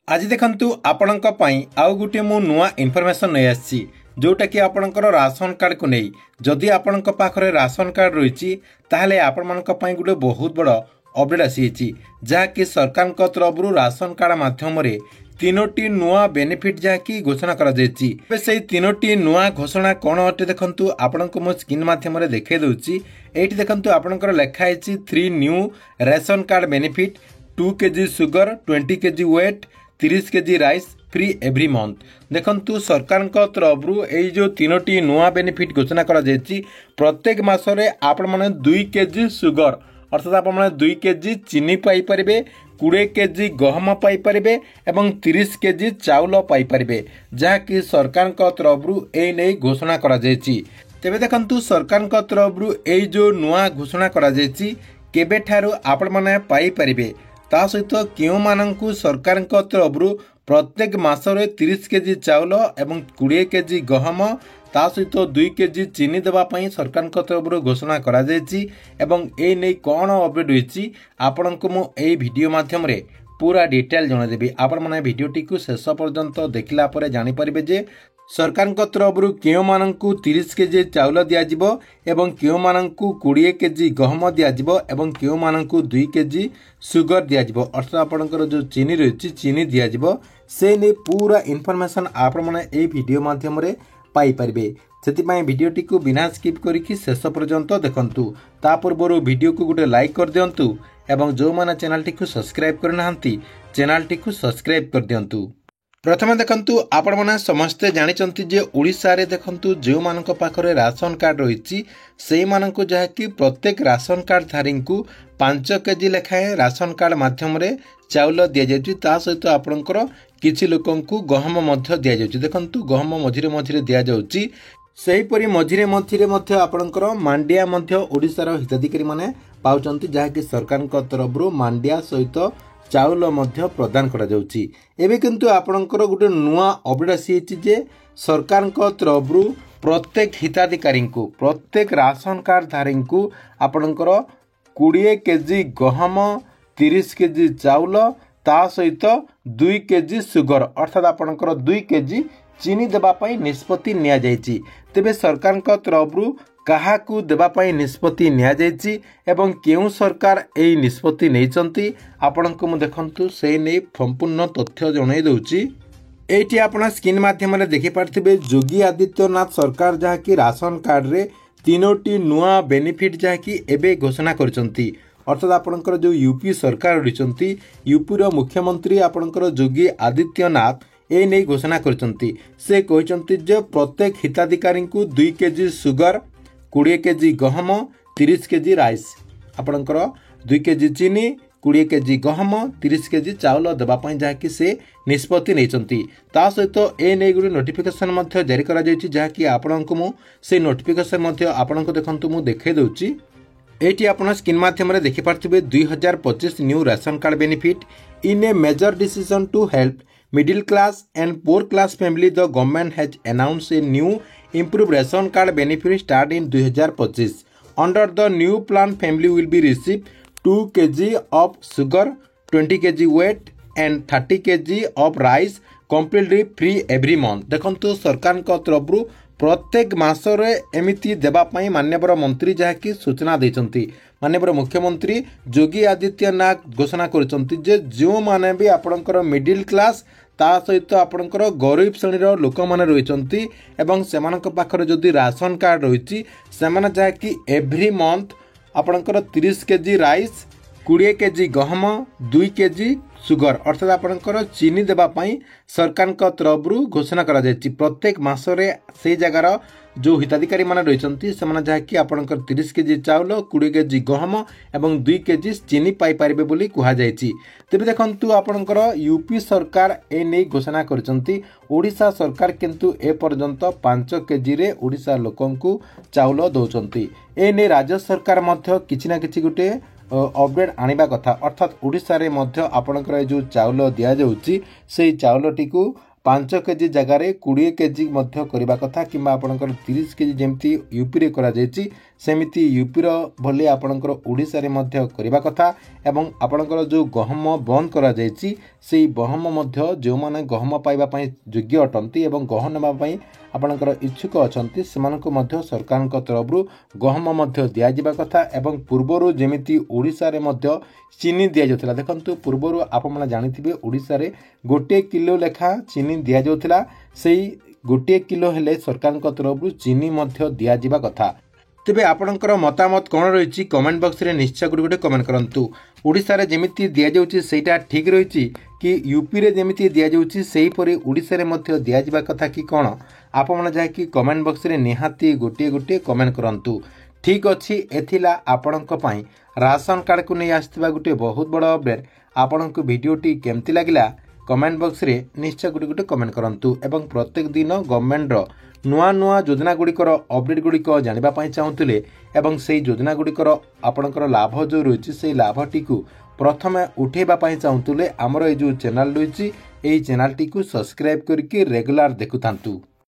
आज देखंतु आपणक पई आउ गुटे मु नुआ इनफॉरमेशन नै आछि जोटा कि आपणकर राशन कार्ड को नै जदि आपणक पाखरे राशन कार्ड रहिछि ताहले आपणक पई गुटे बहुत बड़ अपडेट आछि जहा कि सरकार को तरफ राशन कार्ड माध्यम रे तीनोटी नुआ बेनिफिट जहा कि घोषणा करा जायछि। से तीनोटी नुआ घोषणा कोन अटे देखंतु आपणक मो स्क्रीन माध्यम रे देखे दउछि। एठी देखंतु आपणकर लेखा आछि 3 new ration card benefit 2 kg sugar 20 kg wheat 30 kg rice free every month. देखंतु सरकार को तरफ यही जो तीनोटी नुआ बेनिफिट घोषणा करा जायछि प्रत्येक मासरे आपण माने 2 kg सुगर अर्थात आपण माने 2 kg चीनी पाई परिबे 20 kg गहम पाई परिबे एवं 30 kg चाउल पाई परिबे जहा कि सरकार को तरफ ए नै घोषणा करा जायछि। तेबे देखंतु सरकार को तरफ यही जो नुआ घोषणा करा जायछि केबे ठारू आपण माने पाई परिबे ता सहित क्यों मानंकु सरकार को तरफ प्रत्येक मासरे 30 kg चाउल एवं 20 kg गहम ता सहित 2 kg चीनी देवा पई सरकार को तरफ घोषणा करा जायछि एवं ए नै कोन अपडेट होईछि आपनको मो ए वीडियो माध्यम रे पूरा डिटेल जणा देबी। आपण माने वीडियो टी को शेष पर्यंत देखिला परे जानि परिबे जे सरकार को तरफ क्यों मानंकु 30 kg चाउल दिया जिवो एवं क्यों मानंकु 20 kg गहम दिया जिवो एवं क्यों मानंकु 2 kg सुगर दिया जिवो अर्थात आपनकर जो चीनी रहिछि चीनी दिया जिवो से ने पूरा इन्फॉर्मेशन आपण माने ए वीडियो माध्यम रे पाई परिबे। सेतिपई वीडियो टी को बिना स्किप करिकि शेष पर्यंत देखंतु। ता पूर्व वीडियो को गुटे लाइक कर दियंतु एवं जो माने चैनल टी को सब्सक्राइब करनाहंती चैनल टी को सब्सक्राइब कर दियंतु। प्रथम देखंतु आपण माने समस्ते जानिचंती जे ओडिसा रे देखंतु जो मानक पाखरे राशन कार्ड रहिछि सेही मानकु जहा कि प्रत्येक राशन कार्ड धारींकु 5 kg लेखाए राशन कार्ड माध्यम रे चाउल दिया जायछि ता सहित आपणकर किछि लोकंकु गहम मध्य दिया जायछि। देखंतु गहम मझिरे मझिरे दिया जाउछि सेही परि मझिरे मझिरे मध्य आपणकर मांडिया मध्य ओडिसा रो हिताधिकारी माने पाउचंती जहा कि सरकार को तरफ मांडिया सहित चाउल मध्य प्रदान करा जाउछि। एबे किंतु आपणकर गुटे नुआ अपडेट आसी जे सरकार को तरफ प्रत्येक हिताधिकारी को प्रत्येक राशन कार्ड धारी को आपणकर 20 kg गहम 30 kg चाउल ता सहित 2 kg सुगर अर्थात आपणकर 2 kg चीनी देबा पई निष्पत्ति निया जायछि। तेबे सरकार को तरफ काहाकू देबा पई निष्पत्ति निया जायछि एवं केउ सरकार एई निष्पत्ति नैचंती आपणको मु देखंतु से नै संपूर्ण तथ्य जणाई दउछि। एठी आपण स्क्रीन माध्यम रे देखि पारथिबे योगी आदित्यनाथ सरकार जहा कि राशन कार्ड रे तीनोटी नुआ बेनिफिट जहा कि एबे घोषणा करचंती अर्थात आपणकर जो यूपी सरकार रहिचंती यूपी रो मुख्यमंत्री आपणकर योगी आदित्यनाथ ए नै घोषणा करचंती। से कहचंती जे प्रत्येक हिताधिकारी को 2 kg sugar 20 kg गहम 30 kg rice आपणकर 2 kg चीनी 20 kg गहम 30 kg चाउल देबा पई जहा कि से निष्पत्ति नैचंती। ता सहित ए नै गुडी नोटिफिकेशन मध्य जारी करा जायछि जहा कि आपणको मु से नोटिफिकेशन मध्य आपणको देखंतु मु देखे दउछि। एटी आपण स्क्रीन माध्यम रे देखि पारथिबे 2025 new ration card benefit in a major decision to help middle class and poor class family the government has announced a new improved ration card benefit start in 2025. Under the new plan family will be receive 2 kg of sugar 20 kg weight and 30 kg of rice completely free every month। देखंतु सरकार को तरफ प्रत्येक मासरे एमिति देबा पई माननीय मंत्री जहा कि सूचना दैचंती। माननीय मुख्यमंत्री योगी आदित्यनाथ घोषणा करचंती जे जो माने भी आपणकर मिडिल क्लास ता सहित आपणकर गरीब श्रेणी रो लोक माने रहिचंती एवं सेमानक पाखरे जदि राशन कार्ड रहिछि सेमाने जहा कि एवरी मंथ आपणकर 30 kg rice 20 kg गहम 2 kg sugar अर्थात आपणकर चीनी देबा पई सरकार को तरफ घोषणा करा जायछि। प्रत्येक मासरे से जगार जो हिताधिकारी माने रहिचंती सेमाने जहा कि आपणकर 30 kg चाउल 20 kg गहम एवं 2 kg चीनी पाई परिबे बोली कुहा जायछि। तेबे देखंतु आपणकर यूपी सरकार ए नै घोषणा करचंती ओडिसा सरकार किंतु ए पर्यंत 5 kg रे ओडिसा लोकंकु चाउल दउचंती। ए नै राज्य सरकार मध्य किछि ना किछि गुटे अपडेट आनिबा कथा अर्थात ओडिसा रे मध्य आपणकर जो चाउल दिया जाउछि सेही चाउलटी को 5 केजी जगार 20 केजी करने कथा कि आपंकर 30 केजी जमी यूपी सेमती यूपीर भली आपंकर ओडिशा रे करने कथा एवं आपंकर जो गहम बंद करा से गहम जो मैंने गहम पाइबा योग्य अटंती एवं गहम नापी आपंकर इच्छुक अच्छा से सरकार तरफ गहम दिजा कथा एवं पूर्वर जमी ओडिशा रे चीनी दि जाऊला देखो पूर्वर आप जानी ओडिशा रे 1 किलो लेखा चीनी दि जाऊला से 1 किलो हेले सरकार तरफ चीनी दिजा कथा। तेबे आपणकर मतामत कौन रही कमेंट बॉक्स रे निश्चय गोटे कमेंट करूँ। ओडिशा रे जेमिति दिया जाउची सेटा ठीक रही कि यूपी रे जेमिति दिया जाउची सेही परि ओडिशा रे मध्य दिया जिबा कथा कि कौन आप जाकि कमेंट बॉक्स रे निहाती गोटे गोटे कमेंट करूँ। ठीक अच्छी एथिला आपणक पई राशन कार्ड को नहीं आसथिबा गोटे बहुत बड़ अपडेट। आपणक वीडियोटी केमती लागिला कमेंट बॉक्स रे निश्चय गोटे गोटे कमेंट करूँ एवं प्रत्येक दिन गवर्नमेंट नुआ नुआ योजना गुड़िकर अपडेट गुड़िक जानापी चाहूले एवं से योजना गुड़िकर आपणकर लाभ जो रही से लाभटी को प्रथमे उठेबापी चाहूले आमर ये जो चैनल रही चैनल टी सब्सक्राइब करके रेगुलर देखुथांतु।